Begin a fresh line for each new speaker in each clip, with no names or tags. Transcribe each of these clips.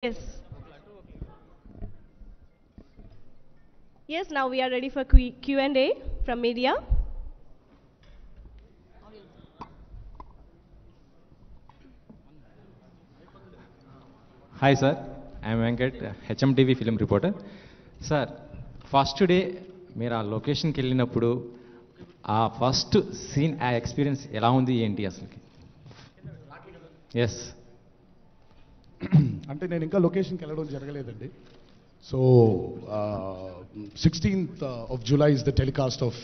Yes. Yes, now we are ready for Q&A from media.
Hi sir, I am Venkat, HMTV film reporter. Sir, first day మీరు ఆ లొకేషన్కి వెళ్ళినప్పుడు ఆ first scene ఆ experience ఎలా ఉంది ఏంటి అసలుకి? ఎస్.
అంటే నేను ఇంకా లొకేషన్కి వెళ్ళడం జరగలేదండి. So 16th of July is the telecast of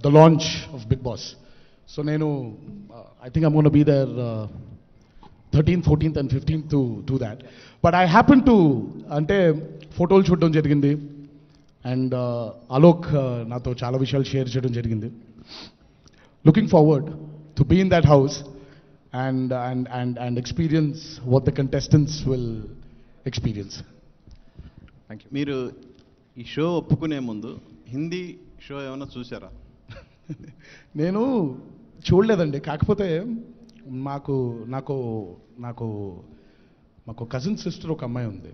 the launch of Big Boss. So నేను I think I'm going to be there 13th, 14th and 15th to do that. But I happen to అంటే ఫోటోలు చూడడం జరిగింది and Alok నాతో చాలా విషయాలు share చేయడం జరిగింది. Looking forward to be in that house and experience what the contestants will experience.
Thank you. మీరు ఈ షో ఒప్పుకునే ముందు హిందీ షో ఏమైనా చూసారా?
నేను చూడలేదండి. కాకపోతే నాకు నాకు నాకు మాకు కజిన్ సిస్టర్ ఒక అమ్మాయి ఉంది.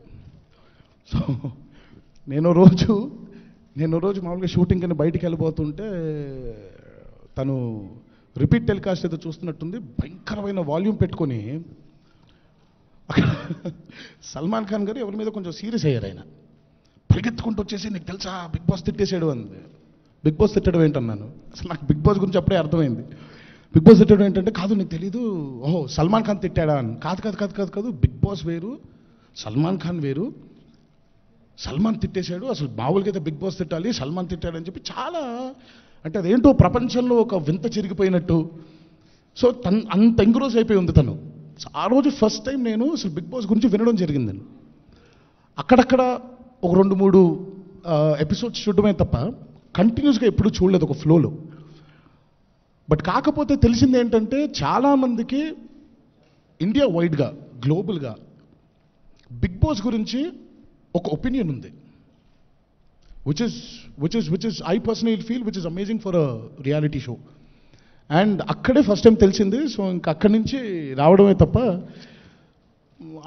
సో నేను రోజు మామూలుగా షూటింగ్ అని బయటికి వెళ్ళిపోతుంటే తను రిపీట్ టెలికాస్ట్ ఏదో చూస్తున్నట్టుంది, భయంకరమైన వాల్యూమ్ పెట్టుకొని సల్మాన్ ఖాన్ గారు ఎవరి మీద కొంచెం సీరియస్ అయ్యారు. ఆయన పరిగెత్తుకుంటూ వచ్చేసి నీకు తెలుసా బిగ్ బాస్ తిట్టేసాడు అంది. బిగ్ బాస్ తిట్టడం ఏంటన్నాను. అసలు నాకు బిగ్ బాస్ గురించి అప్పుడే అర్థమైంది. బిగ్ బాస్ తిట్టడం ఏంటంటే కాదు నీకు తెలీదు, ఓహో సల్మాన్ ఖాన్ తిట్టాడా అని. కాదు కాదు కాదు కాదు కాదు బిగ్ బాస్ వేరు, సల్మాన్ ఖాన్ వేరు. సల్మాన్ తిట్టేశాడు, అసలు మామూలుగా అయితే బిగ్ బాస్ తిట్టాలి, సల్మాన్ తిట్టాడు అని చెప్పి చాలా, అంటే అదేంటో ప్రపంచంలో ఒక వింత చిరిగిపోయినట్టు. సో అంత ఎంగ్రోజ్ అయిపోయి ఉంది తను. ఆ రోజు ఫస్ట్ టైం నేను అసలు బిగ్ బాస్ గురించి వినడం జరిగిందని. అక్కడక్కడ ఒక 2-3 ఎపిసోడ్స్ చూడటమే తప్ప కంటిన్యూస్గా ఎప్పుడూ చూడలేదు ఒక ఫ్లోలో. బట్ కాకపోతే తెలిసింది ఏంటంటే చాలామందికి ఇండియా వైడ్గా గ్లోబల్గా బిగ్ బాస్ గురించి ఒక ఒపీనియన్ ఉంది, which is I personally feel which is amazing for a reality show. And అక్కడే ఫస్ట్ టైం తెలిసింది. సో ఇంకా అక్కడి నుంచి రావడమే తప్ప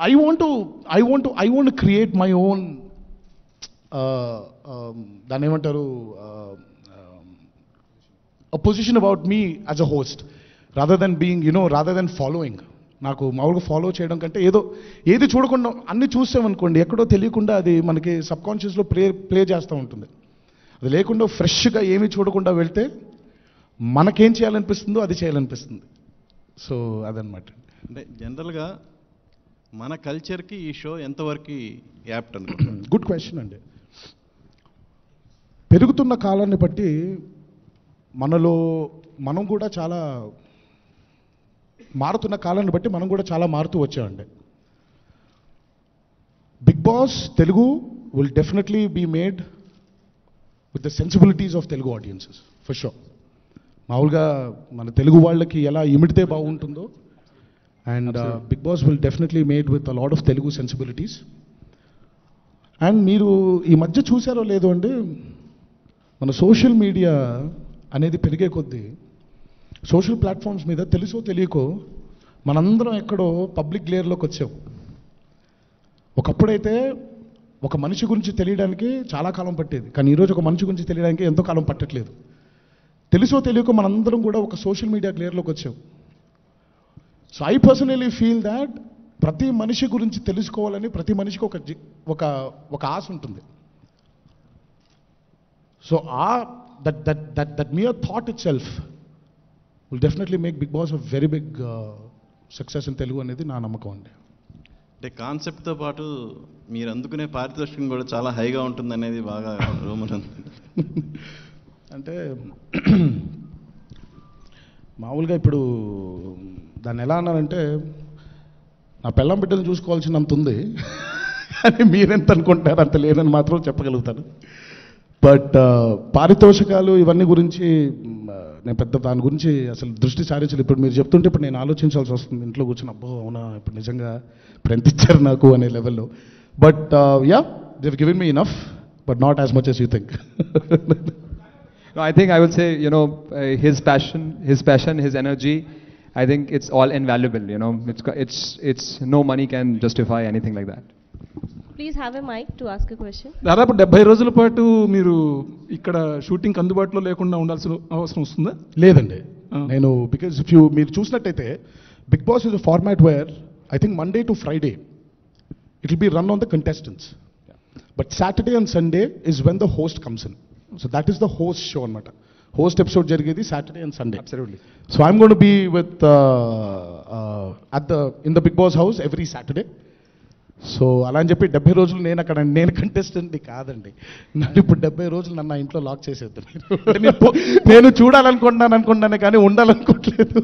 I want create my own దాన్ని ఏమంటారు a position about me as a host rather than being rather than following. నాకు మామూలుగా ఫాలో చేయడం కంటే ఏది చూడకుండా అన్ని చూసామనుకోండి ఎక్కడో తెలియకుండా అది మనకి సబ్కాన్షియస్లో ప్లే చేస్తూ ఉంటుంది. అది లేకుండా ఫ్రెష్గా ఏమీ చూడకుండా వెళ్తే మనకేం చేయాలనిపిస్తుందో అది చేయాలనిపిస్తుంది. సో అదనమాట.
అంటే జనరల్గా మన కల్చర్కి ఈ షో ఎంతవరకు యాప్ట్ అనుకుంటున్నాను?
గుడ్ క్వశ్చన్ అండి. పెరుగుతున్న కాలాన్ని బట్టి మనం కూడా చాలా మారుతున్న కాలాన్ని బట్టి మనం కూడా చాలా మారుతూ వచ్చామండి. Big boss Telugu will definitely be made with the sensibilities of Telugu audiences for sure. మామూలుగా మన తెలుగు వాళ్ళకి ఎలా ఇమిడితే బాగుంటుందో and big boss will definitely made with a lot of Telugu sensibilities. And మీరు ఈ మధ్య చూసారో లేదో అండి, మన సోషల్ మీడియా అనేది పెరిగే కొద్దీ సోషల్ ప్లాట్ఫామ్స్ మీద తెలుసో తెలియకో మనందరం ఎక్కడో పబ్లిక్ లేయర్లోకి వచ్చాం. ఒకప్పుడైతే ఒక మనిషి గురించి తెలియడానికి చాలా కాలం పట్టేది, కానీ ఈరోజు ఒక మనిషి గురించి తెలియడానికి ఎంతో కాలం పట్టట్లేదు. తెలుసో తెలియకో మనందరం కూడా ఒక సోషల్ మీడియా లేయర్లోకి వచ్చాం. So I personally feel that ప్రతి మనిషి గురించి తెలుసుకోవాలని ప్రతి మనిషికి ఒక ఆశ ఉంటుంది. So that mere thought itself will definitely make Big Boss a very big success in Telugu అనేది నా నమ్మకం అండి.
అంటే కాన్సెప్ట్తో పాటు మీరు అందుకునే పారితోషికం కూడా చాలా హైగా ఉంటుంది అనేది బాగా రూమర్ ఉంది.
అంటే మామూలుగా ఇప్పుడు దాన్ని ఎలా అన్నారంటే నా పెళ్ళం బిడ్డను చూసుకోవాల్సినంత ఉంది అని మీరెంత అనుకుంటారు అంత లేదని మాత్రం చెప్పగలుగుతాను. బట్ పారితోషికాలు ఇవన్నీ గురించి నేను పెద్ద దాని గురించి అసలు దృష్టి సారించాలి. ఇప్పుడు మీరు చెప్తుంటే ఇప్పుడు నేను ఆలోచించాల్సి వస్తుంది ఇంట్లో కూర్చొని, అబ్బో అవునా ఇప్పుడు నిజంగా ఇప్పుడు ఎంత ఇచ్చారు నాకు అనే లెవెల్లో. But yeah they have given me enough but not as much as you think.
No, I think I will say, his passion, his energy, I think it's all invaluable, you know. It's no money can justify anything like that.
Please have a mic to ask a question.
దాదాపు 70 రోజుల పాటు మీరు ఇక్కడ shooting అందుబాటులో లేకుండా ఉండాల్సిన అవసరం వస్తుందా?
లేదండి. నేను బికాజ్ ఇఫ్ మీరు చూసినట్టయితే big boss is a format where I think Monday to Friday it will be run on the contestants, but Saturday and Sunday is when the host comes in. So that is the host show అనమాట. Host episode జరిగేది Saturday and Sunday.
Absolutely.
So I'm going to be with in the big boss house every Saturday. So అలా అని చెప్పి 70 రోజులు నేను అక్కడ నేను కంటెస్టెంట్ని కాదండి. నన్ను ఇప్పుడు 70 రోజులు నన్ను నా ఇంట్లో లాక్ చేసేద్దాం. నేను చూడాలనుకుంటున్నానే కానీ ఉండాలనుకోవట్లేదు.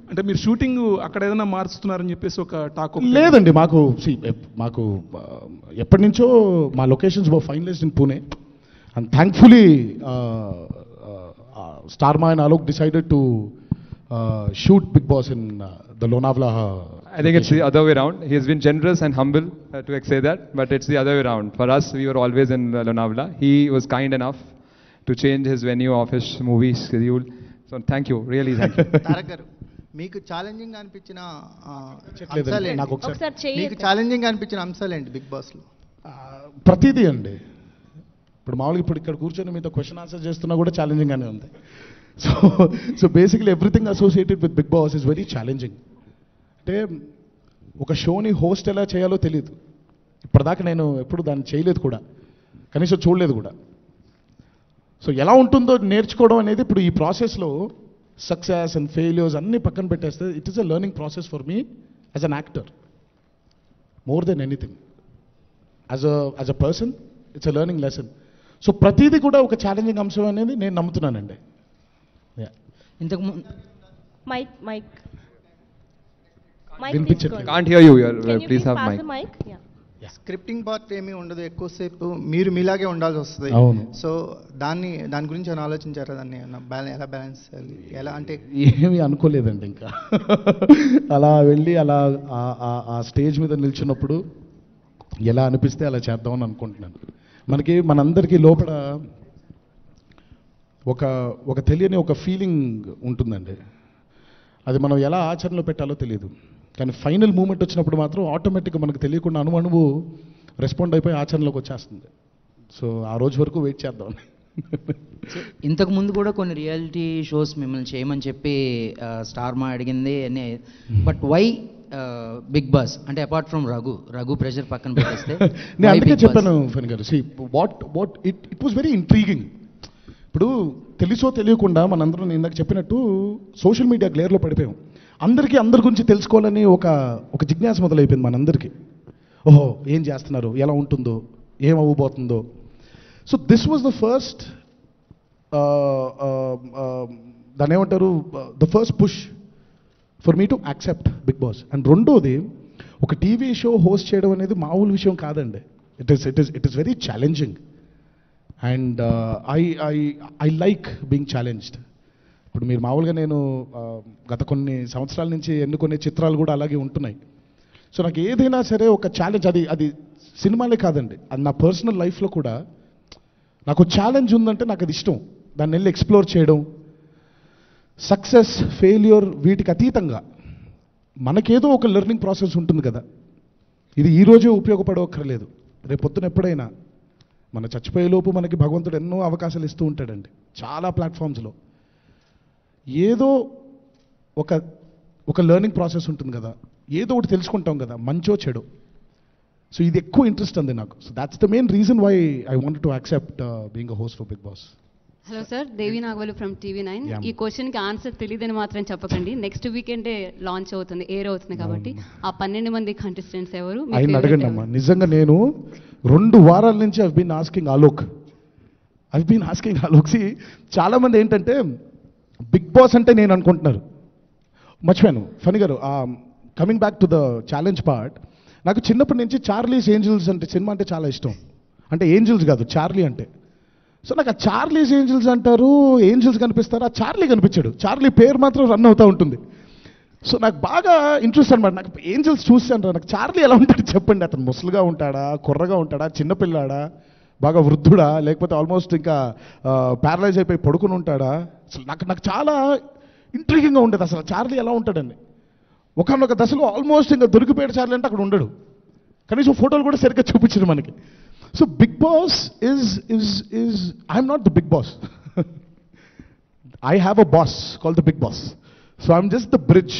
అంటే మీరు షూటింగ్ అక్కడ ఏదైనా మారుస్తున్నారని చెప్పేసి ఒక టాక్
లేదండి. మాకు ఎప్పటి నుంచో మా locations were finalised in Pune and thankfully star Maa and Alok decided to shoot Bigg Boss in the Lonavla.
I think it's the other way around. He has been generous and humble to say that, but it's the other way around. For us, we were always in Lonavala. He was kind enough to change his venue of his movie schedule. So thank you, really thank you.
Tarak గారు, మీకు challenging అనిపించిన
చెప్పలేదండి. నాకు
ఒకసారి చెయ్యి
మీకు challenging అనిపించిన అంశాలు ఏంటి బిగ్ బాస్ లో?
ప్రతిదీ అండి. ఇప్పుడు మామూలుగా ఇప్పుడు ఇక్కడ కూర్చొని మీతో క్వశ్చన్ ఆన్సర్ చేస్తున్నా కూడా ఛాలెంజింగ్గానే ఉంది. So basically everything associated with big boss is very challenging. అంటే ఒక షోని హోస్ట్ ఎలా చేయాలో తెలియదు. ఇప్పటిదాకా నేను ఎప్పుడు దాన్ని చేయలేదు కూడా, కనీసం చూడలేదు కూడా. సో ఎలా ఉంటుందో నేర్చుకోవడం అనేది ఇప్పుడు ఈ ప్రాసెస్లో సక్సెస్ అండ్ ఫెయిల్యూర్స్ అన్నీ పక్కన పెట్టేస్తే it is a learning process for me as an actor more than anything. As a person it's a learning lesson. So ప్రతిదీ కూడా ఒక ఛాలెంజింగ్ అంశం అనేది నేను నమ్ముతున్నానండి.
ఇంతకు
Mic. Mic
వినిపించట్లేదు.
Can't hear you.
Can you
Please
please
have
pass
mic.
the mic? Yeah.
Scripting part ఏమీ ఉండదు, ఎక్కువసేపు మీరు మీలాగే ఉండాల్సి వస్తుంది.
అవును.
సో దాని గురించి ఏమైనా ఆలోచించారా? దాన్ని ఎలా బ్యాలెన్స్ చేయాలి? ఎలా అంటే
ఏమీ అనుకోలేదండి. ఇంకా అలా వెళ్ళి అలా ఆ స్టేజ్ మీద నిల్చున్నప్పుడు ఎలా అనిపిస్తే అలా చేద్దామని అనుకుంటున్నాను. మనందరికీ లోపల ఒక తెలియని ఒక ఫీలింగ్ ఉంటుందండి. అది మనం ఎలా ఆచరణలో పెట్టాలో తెలియదు, కానీ ఫైనల్ మూమెంట్ వచ్చినప్పుడు మాత్రం ఆటోమేటిక్గా మనకు తెలియకుండా అణువు రెస్పాండ్ అయిపోయి ఆచరణలోకి వచ్చేస్తుంది. సో ఆ రోజు వరకు వెయిట్ చేద్దాం.
ఇంతకు ముందు కూడా కొన్ని రియాలిటీ షోస్ మిమ్మల్ని చేయమని చెప్పి స్టార్ మా అడిగింది, బట్ వై బిగ్ బాస్? అంటే అపార్ట్ ఫ్రమ్ రఘు ప్రెషర్ పక్కన పెట్టేస్తే
నేను అందుకే చెప్పాను ఫణి గారు, what it was very intriguing. ఇప్పుడు తెలుసో తెలియకుండా మనందరం నేను ఇందాక చెప్పినట్టు సోషల్ మీడియా గ్లేర్లో పడిపోయాం. అందరికీ అందరి గురించి తెలుసుకోవాలని ఒక జిజ్ఞాస మొదలైపోయింది మనందరికీ. ఓహో, ఏం చేస్తున్నారు, ఎలా ఉంటుందో, ఏం అవ్వబోతుందో. So this was the first దాన్ని ఏమంటారు, the first push for me to accept Bigg Boss. And రెండోది, ఒక టీవీ షో హోస్ట్ చేయడం అనేది మామూలు విషయం కాదండి. It is very challenging and I like being challenged. ఇప్పుడు మీరు మామూలుగా నేను గత కొన్ని సంవత్సరాల నుంచి ఎన్నుకునే చిత్రాలు కూడా అలాగే ఉంటున్నాయి. సో నాకు ఏదైనా సరే ఒక ఛాలెంజ్, అది సినిమాలే కాదండి, అది నా పర్సనల్ లైఫ్లో కూడా నాకు ఛాలెంజ్ ఉందంటే నాకు అది ఇష్టం. దాన్ని వెళ్ళి ఎక్స్ప్లోర్ చేయడం, సక్సెస్ ఫెయిల్యూర్ వీటికి అతీతంగా మనకేదో ఒక లెర్నింగ్ ప్రాసెస్ ఉంటుంది కదా. ఇది ఈరోజే ఉపయోగపడవక్కర్లేదు, రేపు పొద్దున ఎప్పుడైనా మన చచ్చిపోయేలోపు మనకి భగవంతుడు ఎన్నో అవకాశాలు ఇస్తూ ఉంటాడండి చాలా ప్లాట్ఫామ్స్లో. ఏదో ఒక లెర్నింగ్ ప్రాసెస్ ఉంటుంది కదా, ఏదో ఒకటి తెలుసుకుంటాం కదా, మంచో చెడు. సో ఇది ఎక్కువ ఇంట్రెస్ట్ ఉంది నాకు. So that's the main reason why I wanted to accept being a host for big boss.
Hello sir, Devi Nagavalli from TV9.
Yeah.
ఈ క్వశ్చన్కి ఆన్సర్ తెలియదని మాత్రం చెప్పకండి. నెక్స్ట్ వీకెండే లాంచ్ అవుతుంది, ఎయిర్ అవుతుంది కాబట్టి ఆ 12 మంది కంటెస్టెంట్స్ ఎవరు? మీ
ఆయన
favorite
అడగండి
ఎవరు?
అమ్మా. నిజంగా నేను 2 వారాల నుంచి ఐ బీన్ ఆస్కింగ్ అలోక్. చాలా మంది ఏంటంటే బిగ్ బాస్ అంటే నేను అనుకుంటున్నారు. మర్చిపోయాను ఫణి గారు, coming back to the challenge part. నాకు చిన్నప్పటి నుంచి చార్లీస్ ఏంజల్స్ అంటే సినిమా అంటే చాలా ఇష్టం. అంటే ఏంజల్స్ కాదు, చార్లీ అంటే. సో నాకు ఆ చార్లీస్ ఏంజల్స్ అంటారు, ఏంజల్స్ కనిపిస్తారు, ఆ చార్లీ కనిపించాడు. చార్లీ పేరు మాత్రం రన్ అవుతూ ఉంటుంది. సో నాకు బాగా ఇంట్రెస్ట్ అనమాట. నాకు ఏంజల్స్ చూసాను, నాకు చార్లీ ఎలా ఉంటాడు చెప్పండి. అతను ముసలిగా ఉంటాడా, కుర్రగా ఉంటాడా, చిన్నపిల్లాడా, బాగా వృద్ధుడా, లేకపోతే ఆల్మోస్ట్ ఇంకా ప్యారలైజ్ అయిపోయి పడుకుని ఉంటాడా? అసలు నాకు చాలా ఇంట్రిగింగ్గా ఉండేది అసలు చార్లీ ఎలా ఉంటాడని. ఒకనొక దశలో ఆల్మోస్ట్ ఇంకా దొరికిపోయాడు చార్లీ అంటే అక్కడ ఉండడు, కనీసం ఫోటోలు కూడా సరిగ్గా చూపించడు మనకి. So big boss is I'm not the big boss. I have a boss called the Big Boss. So I'm just the bridge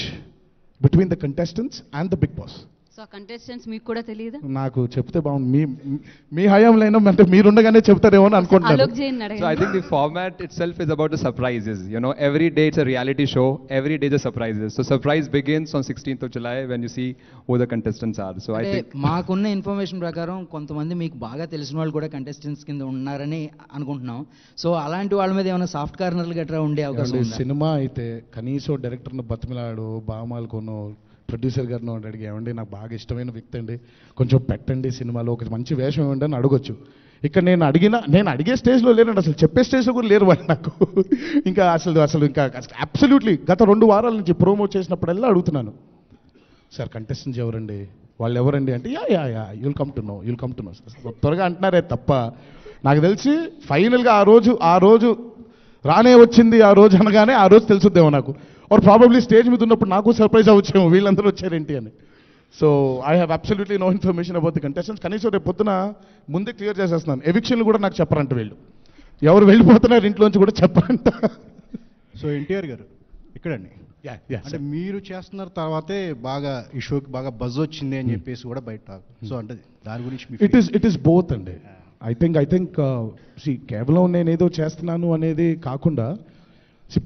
between the contestants and the Big Boss.
So contestants మీకు కూడా తెలియదు?
నాకు చెప్తే బాగుంది, మీ హయాంలో అంటే మీరుండగానే చెప్తారేమో అని అనుకుంటున్నాను.
అలోక్ జైన్
So I
అడగండి.
think the format itself is about the surprises. You know, every day it's a reality show. Every day the surprises. So surprise begins on 16th of July when you see who the contestants are. So I
అంటే
think
మాకున్న information ప్రకారం కొంతమంది మీకు బాగా తెలిసిన వాళ్ళు కూడా contestants కింద ఉన్నారని అనుకుంటున్నాం. సో అలాంటి వాళ్ళ మీద ఏమైనా సాఫ్ట్ కార్నర్లు గట్రా ఉండే అవకాశం
ఏమండి,
ఉందా?
సినిమా అయితే కనీసం డైరెక్టర్ను బతిమిలాడు, బామాలకోను, ప్రొడ్యూసర్ గారిని అడిగి ఏమండి నాకు బాగా ఇష్టమైన వ్యక్తి అండి, కొంచెం పెట్టండి సినిమాలో ఒక మంచి వేషం ఇవ్వండి అని అడగొచ్చు. ఇక్కడ నేను అడిగే స్టేజ్లో లేనండి, అసలు చెప్పే స్టేజ్లో కూడా లేరు వాళ్ళు నాకు. ఇంకా అసలు ఇంకా అబ్సల్యూట్లీ గత 2 వారాల నుంచి ప్రోమో చేసినప్పుడల్లా అడుగుతున్నాను, సార్ కంటెస్టెంట్స్ ఎవరండి, వాళ్ళు ఎవరండి అంటే yeah you'll come to know sir త్వరగా అంటున్నారే తప్ప నాకు తెలిసి ఫైనల్గా ఆ రోజు రానే వచ్చింది ఆ రోజు అనగానే ఆ రోజు తెలుసుద్దేమో నాకు. ఆర్ ప్రాబబ్లీ స్టేజ్ మీద ఉన్నప్పుడు నాకు సర్ప్రైజ్ అవ్వచ్చేమో వీళ్ళందరూ వచ్చారేంటి అని. So I have absolutely no information about the contestants. కనీసం రేపు పొద్దున ముందే క్లియర్ చేసేస్తున్నాను, ఎవిక్షన్లు కూడా నాకు చెప్పరంట వీళ్ళు, ఎవరు వెళ్ళిపోతున్నారు ఇంట్లోంచి కూడా చెప్పరంట.
సో ఎన్టీఆర్ గారు ఇక్కడండి, అంటే మీరు చేస్తున్న తర్వాతే బాగా ఈ షోకి బాగా బజ్ వచ్చింది అని చెప్పేసి కూడా బయట టాక్. సో అంటే దాని గురించి
ఇట్ ఈస్ బోత్ అండి. ఐ థింక్ కేవలం నేను ఏదో చేస్తున్నాను అనేది కాకుండా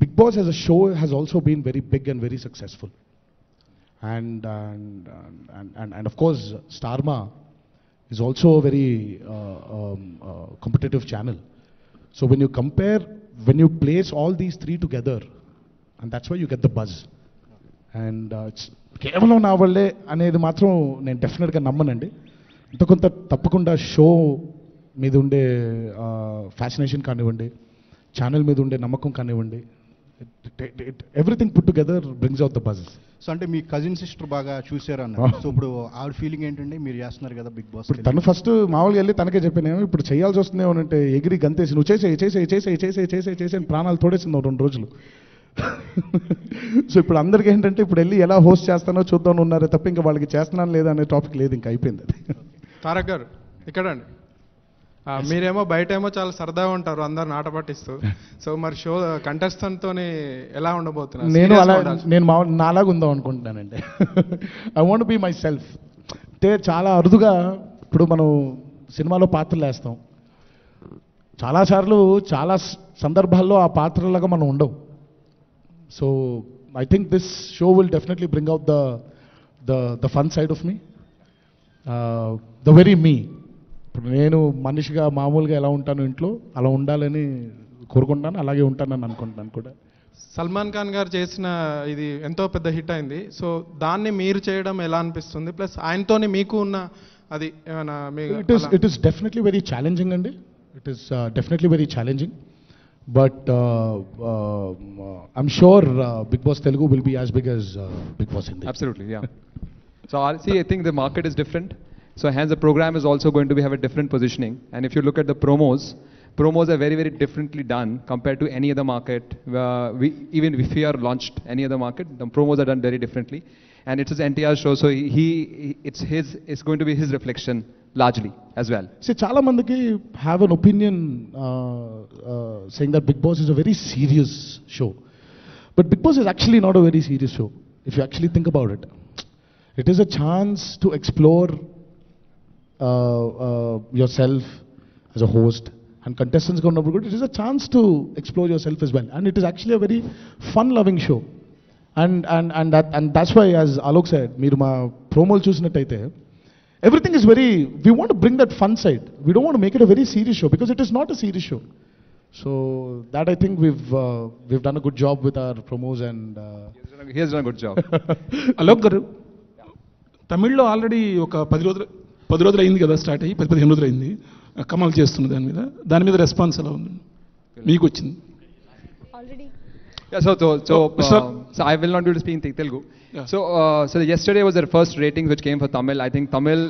big boss as a show has also been very big and very successful. And of course, Starma is also a very competitive channel. So when you place all these 3 together, and that's why you get the buzz. And it's కేవలం నా వల్లే అనేది మాత్రం నేను డెఫినెట్గా నమ్మనండి. ఇంత కొంత తప్పకుండా షో మీద ఉండే ఫ్యాసినేషన్ కానివ్వండి, ఛానల్ మీద ఉండే నమ్మకం కానివ్వండి, everything put together brings out the buzz.
So అంటే మీ కజిన్ సిస్టర్ బాగా చూసారు అన్నారు. సో ఇప్పుడు ఆవిడ ఫీలింగ్ ఏంటండి, మీరు చేస్తున్నారు కదా బిగ్ బాస్?
తను ఫస్ట్ మామూలుగా వెళ్ళి తనకే చెప్పానేమో, ఇప్పుడు చేయాల్సి వస్తుందేమో అంటే ఎగిరి గంతేసి నువ్వు చేసే ప్రాణాలు తోడేసింది 2 రోజులు. సో ఇప్పుడు అందరికీ ఏంటంటే ఇప్పుడు వెళ్ళి ఎలా హోస్ట్ చేస్తానో చూద్దాం ఉన్నారే తప్ప ఇంకా వాళ్ళకి చేస్తున్నాను లేదా అనే టాపిక్ లేదు, ఇంకా అయిపోయింది అది.
తారక్ గారు ఇక్కడండి, మీరేమో బయటేమో చాలా సరదాగా ఉంటారు అందరు నాట పట్టిస్తూ. సో మరి షో కంటెస్టెంట్తో ఎలా ఉండబోతున్నారు?
నేను నాలాగా ఉందాం అనుకుంటున్నానండి. I want be myself. అంటే చాలా అరుదుగా ఇప్పుడు మనం సినిమాలో పాత్రలు వేస్తాం, చాలాసార్లు చాలా సందర్భాల్లో ఆ పాత్రలాగా మనం ఉండవు. So I think this show will definitely bring out the fun side of me, the very me. ఇప్పుడు నేను మనిషిగా మామూలుగా ఎలా ఉంటాను ఇంట్లో అలా ఉండాలని కోరుకుంటాను, అలాగే ఉంటానని అనుకుంటున్నాను కూడా.
సల్మాన్ ఖాన్ గారు చేసిన ఇది ఎంతో పెద్ద హిట్ అయింది. సో దాన్ని మీరు చేయడం ఎలా అనిపిస్తుంది? ప్లస్ ఆయనతోని మీకు ఉన్న అది ఏమైనా?
It is definitely very challenging అండి. It is definitely very challenging. But I'm sure Big Boss Telugu will be as big as Big Boss Hindi.
Absolutely, yeah. So see, I think the market is different. So hence the program is also going to have a different positioning. And if you look at the promos are very, very differently done compared to any other market. Even if we are launched any other market, the promos are done very differently. And it's his NTR show, so it's going to be his reflection largely as well.
See, చాలా మందికి have an opinion saying that Big Boss is a very serious show. But Big Boss is actually not a very serious show, if you actually think about it. It is a chance to explore yourself as a host, and contestants go over good. It is a chance to explore yourself as well, and it is actually a very fun-loving show. And that's why, as Alok said, మీరు మా ప్రోమోలు చూసినట్టయితే everything is very, we want to bring that fun side. We don't want to make it a very serious show because it is not a serious show. So that I think we've done a good job with our promos and
he has done a good job.
Alok గారు, తమిళ్లో already ఒక 10 రోజులు అయింది కదా, start అయ్యి 15 రోజులు అయింది కమల్ చేస్తున్న దాని మీద రెస్పాన్స్ ఎలా ఉంది మీకు వచ్చింది?
Yeah, so I will not be able to speak in Telugu. Yeah. So yesterday was their first ratings which came for Tamil. I think Tamil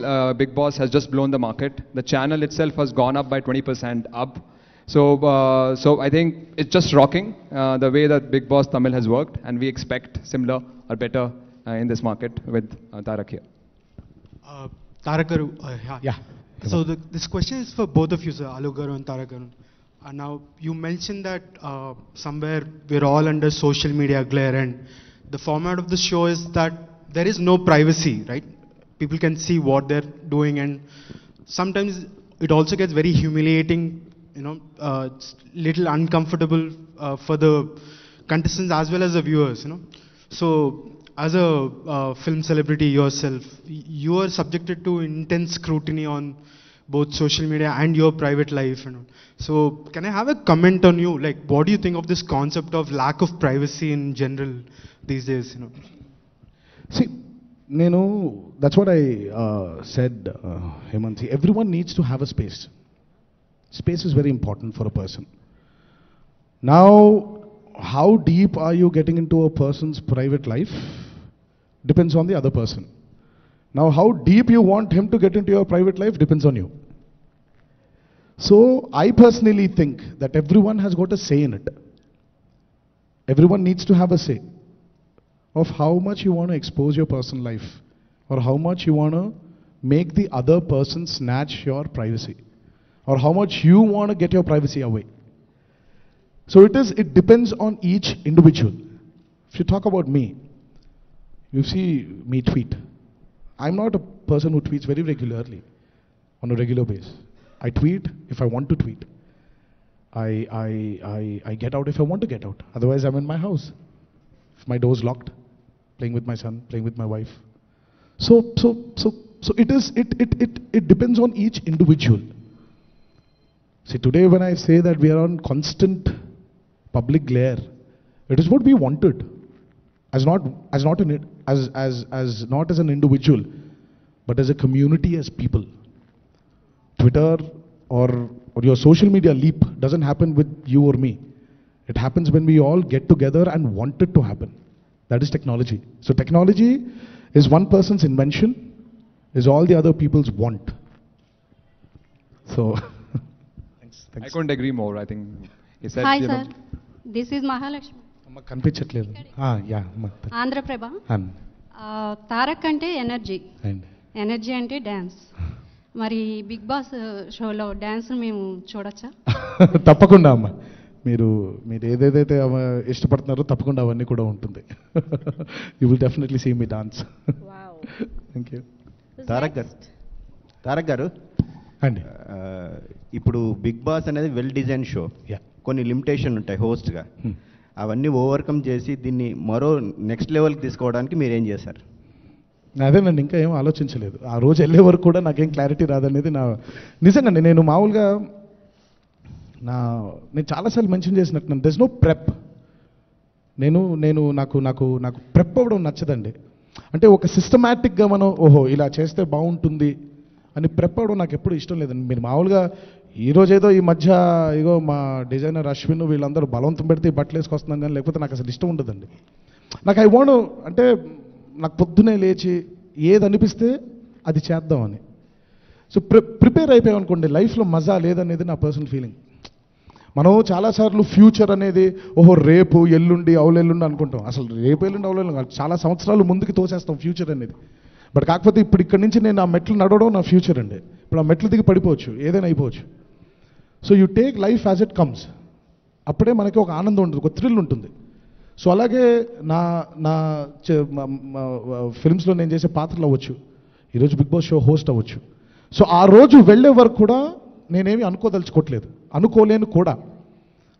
Big Boss has just blown the market. The channel itself has gone up by 20% up. So I think it's just rocking the way that Big Boss Tamil has worked, and we expect similar or better in this market with Tarak here.
Tarak garu,
Yeah.
So this question is for both of you, sir, Alok garu and Tarak garu. Now you mentioned that somewhere we're all under social media glare, and the format of the show is that there is no privacy, right? People can see what they're doing, and sometimes it also gets very humiliating, it's little uncomfortable for the contestants as well as the viewers, So as a film celebrity yourself, you are subjected to intense scrutiny on both social media and your private life. So can I have a comment on you? Like, what do you think of this concept of lack of privacy in general these days?
See, that's what I said, Hemant. See, everyone needs to have a space. Space is very important for a person. Now, how deep are you getting into a person's private life? Depends on the other person. Now, how deep you want him to get into your private life depends on you. So, I personally think that everyone has got a say in it. Everyone needs to have a say of how much you want to expose your personal life, or how much you want to make the other person snatch your privacy, or how much you want to get your privacy away. So it depends on each individual. If you talk about me, you see me tweet. I'm not a person who tweets very regularly, on a regular basis. I tweet if I want to tweet. I get out if I want to get out. Otherwise, I'm in my house. If my door's locked, playing with my son, playing with my wife. So it depends on each individual. See, today when I say that we are on constant public glare, it is what we wanted, as not as an individual, but as a community, as people. Twitter or your social media leap doesn't happen with you or me. It happens when we all get together and want it to happen. That is technology. So technology is one person's invention, is all the other people's want. So, thanks.
I couldn't agree more. I think he said,
Hi, sir. This is Mahalakshmi.
కనిపించట్లేదు yeah
Andhraprabha. Tarak అంటే energy అంటే dance. మరి big boss షోలో dance మేము చూడొచ్చా?
తప్పకుండా అమ్మ, మీరు ఏదేదైతే ఇష్టపడుతున్నారో తప్పకుండా అవన్నీ కూడా ఉంటుంది. You will definitely see me dance. Thank you.
Tarak garu
అండి,
ఇప్పుడు బిగ్ బాస్ అనేది వెల్ డిజైన్ షో, కొన్ని లిమిటేషన్ ఉంటాయి హోస్ట్గా, అవన్నీ ఓవర్కమ్ చేసి దీన్ని మరో నెక్స్ట్ లెవెల్కి తీసుకోవడానికి మీరు ఏం చేశారు?
అదేనండి, ఇంకా ఏం ఆలోచించలేదు. ఆ రోజు వెళ్ళే వరకు కూడా నాకేం క్లారిటీ రాదనేది నిజంగా నేను మామూలుగా నేను చాలాసార్లు మెన్షన్ చేసినట్టు దెస్ నో ప్రెప్. నాకు ప్రెప్ అవ్వడం నచ్చదండి. అంటే ఒక సిస్టమాటిక్గా మనం ఇలా చేస్తే బాగుంటుంది అని ప్రెప్ అవ్వడం నాకు ఎప్పుడు ఇష్టం లేదండి. మీరు మామూలుగా ఈరోజు ఏదో ఈ మధ్య మా డిజైనర్ అశ్విన్ వీళ్ళందరూ బలవంతం పెడితే బట్టలు వేసుకొస్తున్నాను, కానీ లేకపోతే నాకు అసలు ఇష్టం ఉండదండి. నాకు ఐ వాంట్ అంటే నాకు పొద్దునే లేచి ఏది అనిపిస్తే అది చేద్దామని. సో ప్రిపేర్ అయిపోయామనుకోండి, లైఫ్లో మజా లేదనేది నా పర్సనల్ ఫీలింగ్. మనం చాలాసార్లు ఫ్యూచర్ అనేది రేపు ఎల్లుండి అవులెల్లుండి అనుకుంటాం. అసలు రేపు ఎల్లుండి అవులెల్లుండి చాలా సంవత్సరాలు ముందుకు తోసేస్తాం ఫ్యూచర్ అనేది. బట్ కాకపోతే ఇప్పుడు ఇక్కడి నుంచి నేను ఆ మెట్లు నడవడం నా ఫ్యూచర్ అండి. ఇప్పుడు ఆ మెట్లు దిగి పడిపోవచ్చు, ఏదైనా అయిపోవచ్చు. So you take life as it comes. అప్పుడే మనకి ఒక ఆనందం ఉంటుంది, ఒక థ్రిల్ ఉంటుంది. సో అలాగే నా ఫిల్మ్స్లో నేను చేసే పాత్రలు అవ్వచ్చు, ఈరోజు బిగ్ బాస్ షో హోస్ట్ అవ్వచ్చు. సో ఆ రోజు వెళ్ళే వరకు కూడా నేనేమి అనుకోదలుచుకోవట్లేదు, అనుకోలేను కూడా.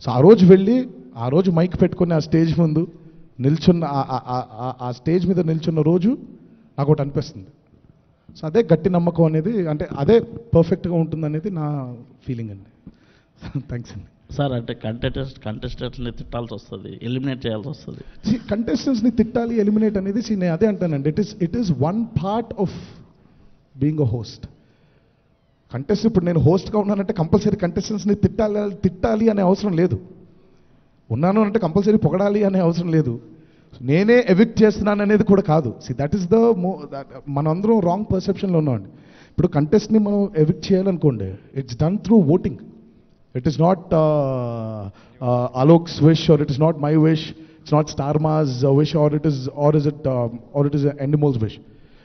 సో ఆ రోజు వెళ్ళి ఆ రోజు మైక్ పెట్టుకుని ఆ స్టేజ్ ముందు నిల్చున్న ఆ స్టేజ్ మీద నిల్చున్న రోజు నాకు ఒకటి అనిపిస్తుంది. సో అదే గట్టి నమ్మకం అనేది, అంటే అదే పర్ఫెక్ట్గా ఉంటుంది అనేది నా ఫీలింగ్ అండి. థ్యాంక్స్ అండి.
సార్, అంటే కంటెస్టెంట్స్ని తిట్టాల్సి వస్తుంది, ఎలిమినేట్ చేయాల్సి వస్తుంది.
కంటెస్టెంట్స్ని తిట్టాలి, ఎలిమినేట్ అనేది నేను అదే అంటానండి. It is one part of being a host. Contest ఇప్పుడు నేను హోస్ట్గా ఉన్నానంటే కంపల్సరీ కంటెస్టెంట్స్ని తిట్టాలి అనే అవసరం లేదు. ఉన్నాను అంటే కంపల్సరీ పొగడాలి అనే అవసరం లేదు. నేనే ఎవిక్ట్ చేస్తున్నాను అనేది కూడా కాదు. దట్ ఈస్ మనందరం రాంగ్ పర్సెప్షన్లో ఉన్నామండి. ఇప్పుడు కంటెస్ట్ని మనం ఎవిక్ట్ చేయాలనుకోండి, it's done through voting. It is not Alok's wish, or it is not my wish. It's not Starma's wish, or it is an Endemol's wish.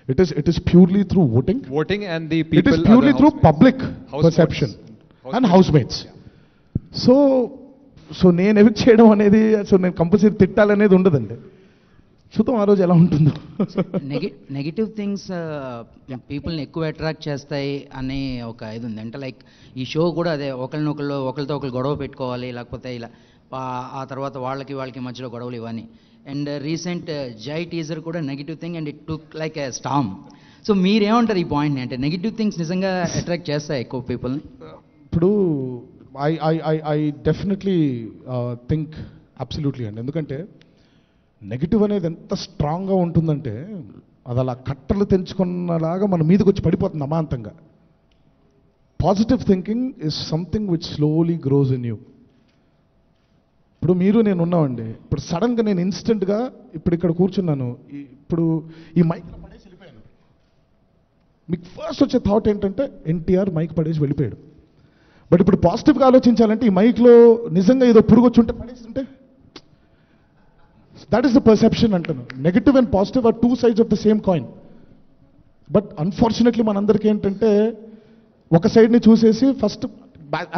It is purely through voting.
Voting and the people.
It is purely through public
Housemates.
perception and housemates. So నేను evict చేయడం అనేది, so నేను compulsory తిట్టాలనేది ఉండదండి. చూద్దాం ఆ రోజు ఎలా ఉంటుందో.
నెగిటివ్ థింగ్స్ పీపుల్ని ఎక్కువ అట్రాక్ట్ చేస్తాయి అనే ఒక ఇది ఉంది. అంటే లైక్ ఈ షో కూడా అదే, ఒకరితో ఒకరు గొడవ పెట్టుకోవాలి, లేకపోతే ఇలా ఆ తర్వాత వాళ్ళకి మధ్యలో గొడవలు ఇవన్నీ. అండ్ రీసెంట్ జై టీజర్ కూడా negative thing and it took like a storm. So మీరేమంటారు ఈ పాయింట్ని? అంటే నెగిటివ్ థింగ్స్ నిజంగా అట్రాక్ట్ చేస్తాయి ఎక్కువ పీపుల్ని?
ఇప్పుడు ఐ డెఫినెట్లీ థింక్ అబ్సల్యూట్లీ అండి. ఎందుకంటే నెగిటివ్ అనేది ఎంత స్ట్రాంగ్గా ఉంటుందంటే అది అలా కట్టలు తెంచుకున్నలాగా మన మీదకి వచ్చి పడిపోతుంది అమాంతంగా. Positive thinking is something which slowly gross in you. ఇప్పుడు మీరు నేను ఉన్నామండి, ఇప్పుడు సడన్గా నేను ఇన్స్టెంట్గా ఇప్పుడు ఇక్కడ కూర్చున్నాను, ఇప్పుడు ఈ మైక్ పడేసి వెళ్ళిపోయాను. మీకు ఫస్ట్ వచ్చే థాట్ ఏంటంటే ఎన్టీఆర్ మైక్ పడేసి వెళ్ళిపోయాడు. బట్ ఇప్పుడు పాజిటివ్గా ఆలోచించాలంటే ఈ మైక్లో నిజంగా ఏదో పురుగు వచ్చి ఉంటే పడేస్తుంటే, దట్ ఈస్ ద పర్సెప్షన్ అంటాను. Negative and positive or two sides of the same coin. But unfortunately మనందరికీ ఏంటంటే ఒక సైడ్ని చూసేసి ఫస్ట్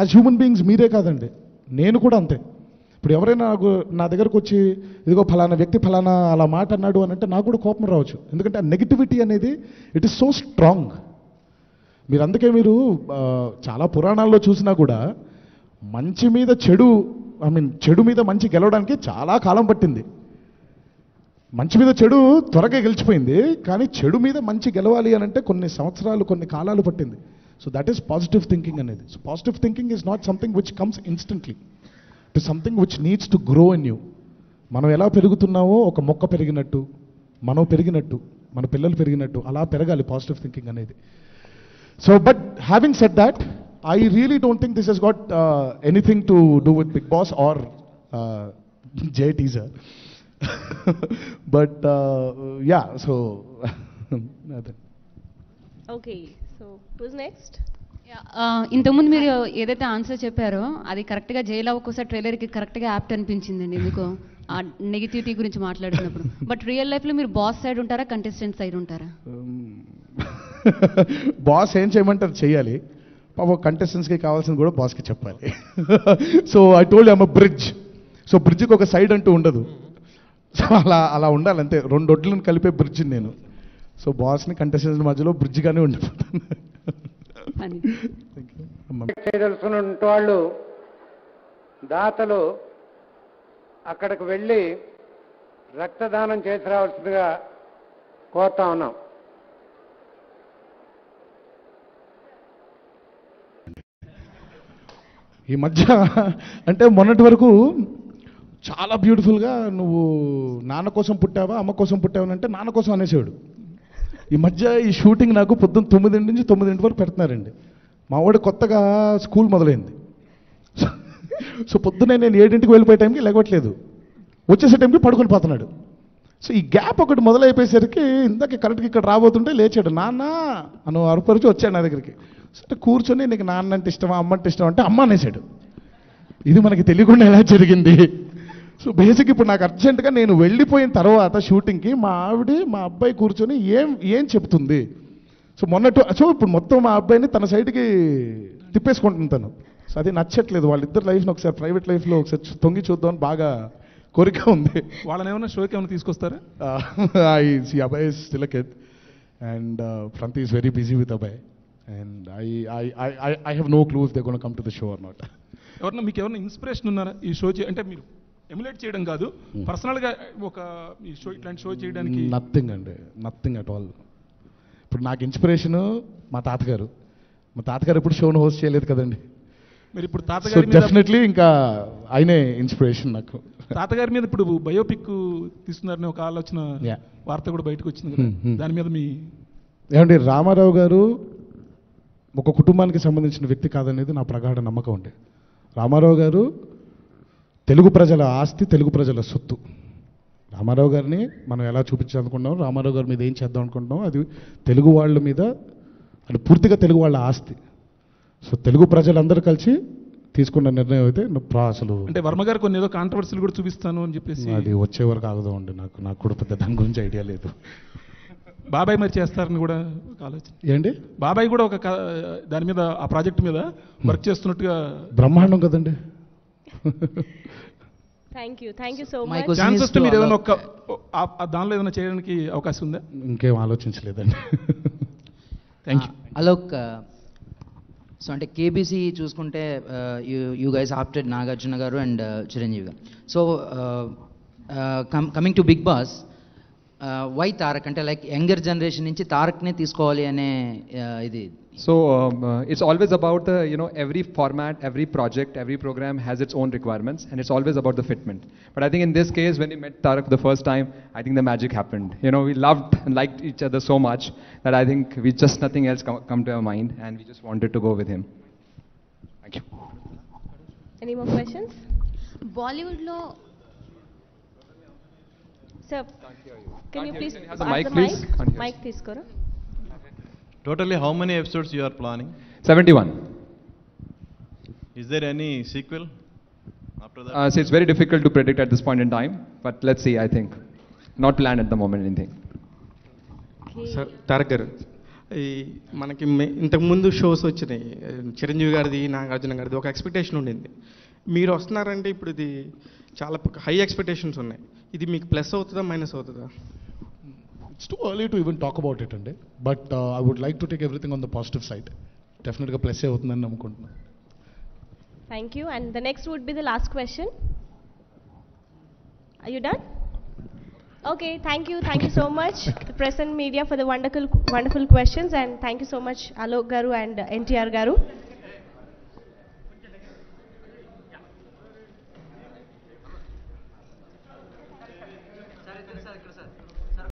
యాజ్ హ్యూమన్ బీయింగ్స్ మీరే కాదండి, నేను కూడా అంతే. ఇప్పుడు ఎవరైనా నా దగ్గరకు వచ్చి ఇదిగో ఫలానా వ్యక్తి ఫలానా అలా మాట అన్నాడు అని అంటే నాకు కూడా కోపం రావచ్చు. ఎందుకంటే ఆ నెగిటివిటీ అనేది ఇట్ ఈస్ సో స్ట్రాంగ్. మీరు అందుకే మీరు చాలా పురాణాల్లో చూసినా కూడా మంచి మీద చెడు, చెడు మీద మంచి గెలవడానికి చాలా కాలం పట్టింది. మంచి మీద చెడు త్వరగా గెలిచిపోయింది, కానీ చెడు మీద మంచి గెలవాలి అని అంటే కొన్ని సంవత్సరాలు కొన్ని కాలాలు పట్టింది. So that is positive thinking అనేది. So positive thinking is not something which comes instantly, it is something which needs to grow in you. మనం ఎలా పెరుగుతున్నావో ఒక మొక్క పెరిగినట్టు, మనం పెరిగినట్టు, మన పిల్లలు పెరిగినట్టు అలా పెరగాలి పాజిటివ్ థింకింగ్ అనేది. So, but having said that, I really don't think this has got anything to do with Bigg Boss or Jay teaser. But yeah, so.
Okay, so who's next?
ఇంతకుముందు మీరు ఏదైతే ఆన్సర్ చెప్పారో అది కరెక్ట్గా జైలవ్ ఒకసారి ట్రైలర్కి కరెక్ట్గా apt అనిపించిందండి ఎందుకో, ఆ నెగిటివిటీ గురించి మాట్లాడుతున్నప్పుడు. బట్ రియల్ లైఫ్లో మీరు బాస్ సైడ్ ఉంటారా, కంటెస్టెంట్ సైడ్ ఉంటారా?
బాస్ ఏం చేయమంటారు చేయాలి, పాపం కంటెస్టెంట్స్కి కావాల్సింది కూడా బాస్కి చెప్పాలి. So I told I'm a bridge. So బ్రిడ్జ్కి ఒక సైడ్ అంటూ ఉండదు, సో అలా ఉండాలి అంతే. రెండు ఒడ్లను కలిపే బ్రిడ్జ్ నేను. సో బాస్ని కంటెస్టెంట్స్ మధ్యలో బ్రిడ్జ్గానే ఉండిపోతాను.
చేయదలుచుకున్న వాళ్ళు దాతలు అక్కడికి వెళ్ళి రక్తదానం చేసి రావాల్సిందిగా కోరుతా ఉన్నాం.
ఈ మధ్య అంటే మొన్నటి వరకు చాలా బ్యూటిఫుల్గా నువ్వు నాన్న కోసం పుట్టావా అమ్మ కోసం పుట్టావా అంటే నాన్న కోసం అనేసాడు. ఈ మధ్య ఈ షూటింగ్ నాకు పొద్దున్న 9 నుంచి 9 వరకు పెడుతున్నారండి. మా వాడు కొత్తగా స్కూల్ మొదలైంది. సో పొద్దున్నే నేను 7ంటికి వెళ్ళిపోయే టైంకి లేవట్లేదు, వచ్చేసే టైంకి పడుకొని పోతున్నాడు. సో ఈ గ్యాప్ ఒకటి మొదలైపోయేసరికి ఇందాక కరెక్ట్గా ఇక్కడ రాబోతుంటే లేచాడు, నాన్న అను అరుపరిచి వచ్చాడు నా దగ్గరికి. సరే కూర్చొని నీకు నాన్న అంటే ఇష్టమా అమ్మ అంటే ఇష్టం అంటే అమ్మ అనేసాడు. ఇది మనకి తెలియకుండా ఎలా జరిగింది? సో బేసిక్ ఇప్పుడు నాకు అర్జెంటుగా నేను వెళ్ళిపోయిన తర్వాత షూటింగ్కి మా ఆవిడ మా అబ్బాయి కూర్చొని ఏం చెప్తుంది. సో ఇప్పుడు మొత్తం మా అబ్బాయిని తన సైడ్కి తిప్పేసుకుంటుంటాను. సో అది నచ్చట్లేదు. వాళ్ళిద్దరు లైఫ్ని ఒకసారి ప్రైవేట్ లైఫ్లో ఒకసారి తొంగి చూద్దామని బాగా కోరిక ఉంది.
వాళ్ళని ఏమైనా షోకి ఏమైనా తీసుకొస్తారా?
అబ్బాయి is still a kid and Franti is very busy with అబ్బాయి and I have no clue if they're going to come to the show or not.
ఎవరన్నా మీకు ఎవరైనా ఇన్స్పిరేషన్ ఉన్నారా ఈ షో అంటే మీరు ఎమ్యులేట్ చేయడం కాదు, పర్సనల్గా ఒక ఈ షో ఇట్లాంటి షో చేయడానికి?
నథింగ్ అండి, నథింగ్ అట్ ఆల్. ఇప్పుడు నాకు ఇన్స్పిరేషను మా తాతగారు ఇప్పుడు షోను హోస్ట్ చేయలేదు కదండి.
మీరు ఇప్పుడు తాతగారి మీద
డెఫినెట్లీ ఇంకా ఆయనే ఇన్స్పిరేషన్ నాకు.
తాతగారి మీద ఇప్పుడు బయోపిక్ తీస్తున్నారని ఒక ఆలోచన వార్త కూడా బయటకు వచ్చింది కదా, దాని మీద మీ
ఏమండి? రామారావు గారు ఒక కుటుంబానికి సంబంధించిన వ్యక్తి కాదనేది నా ప్రగాఢ నమ్మకం అండి. రామారావు గారు తెలుగు ప్రజల ఆస్తి, తెలుగు ప్రజల సొత్తు. రామారావు గారిని మనం ఎలా చూపించాలనుకుంటున్నాం, రామారావు గారి మీద ఏం చేద్దాం అనుకుంటున్నాం, అది తెలుగు వాళ్ళ మీద, అది పూర్తిగా తెలుగు వాళ్ళ ఆస్తి. సో తెలుగు ప్రజలందరూ కలిసి తీసుకున్న నిర్ణయం అయితే అసలు
అంటే వర్మ గారు కొన్ని ఏదో కాంట్రవర్సీలు కూడా చూపిస్తాను అని చెప్పేసి
అది వచ్చే వరకు ఆగదు అండి. నాకు కూడా పెద్ద దాని గురించి ఐడియా లేదు.
బాబాయ్ మరి చేస్తారని కూడా ఒక ఆలోచన.
ఏంటి
బాబాయ్ కూడా ఒక దాని మీద ఆ ప్రాజెక్ట్ మీద వర్క్ చేస్తున్నట్టుగా.
బ్రహ్మాండం కదండి.
Thank you so
My
much.
question
chance
is
వస్తే
to
మీరు ఏదైనా
Alok.
దానిలో ఏదైనా చేయడానికి అవకాశం ఉందా?
ఇంకేం ఆలోచించలేదండి.
Thank you.
అలోక్, సో అంటే కేబీసీ చూసుకుంటే you guys opted Nagarjuna garu and Chiranjeevi garu. So coming to Bigg Boss, why Tarak అంటే లైక్ యంగర్ జనరేషన్ నుంచి తారక్నే తీసుకోవాలి అనే ఇది.
So it's always about the, every format, every project, every program has its own requirements, and it's always about the fitment. But I think in this case, when we met Tarak the first time, I think the magic happened. We loved and liked each other so much that I think we just nothing else come to our mind, and we just wanted to go with him. Thank you.
Any more questions?
బాలీవుడ్లో
Sir, can you please
Can you
pass
have the
the
mic,
mic?
please? Can't hear.
Mic తీసుకోరా.
Totally, how many episodes you are planning?
71.
Is there any sequel after that?
So it's very difficult to predict at this point in time, but let's see. I think not planned at the moment anything.
Sir Tarak గారు, ఈ మనకి ఇంతకుముందు shows వచ్చినాయి, చిరంజీవి గారిది నాగార్జున గారిది, ఒక expectation ఉండింది. మీరు వస్తున్నారంటే ఇప్పుడు ఇది చాలా హై ఎక్స్పెక్టేషన్స్ ఉన్నాయి. ఇది మీకు ప్లస్ అవుతుందా మైనస్ అవుతుందా?
It's too early to even talk about it అండి. But I would like to take everything on the positive side. డెఫినెట్గా ప్లస్ అవుతుందని నమ్ముకుంటున్నాను.
Thank you. And the next would be the last question. Are you done? Okay, thank you so much, the press and media, for the wonderful questions, and thank you so much, Alok Garu and NTR Garu.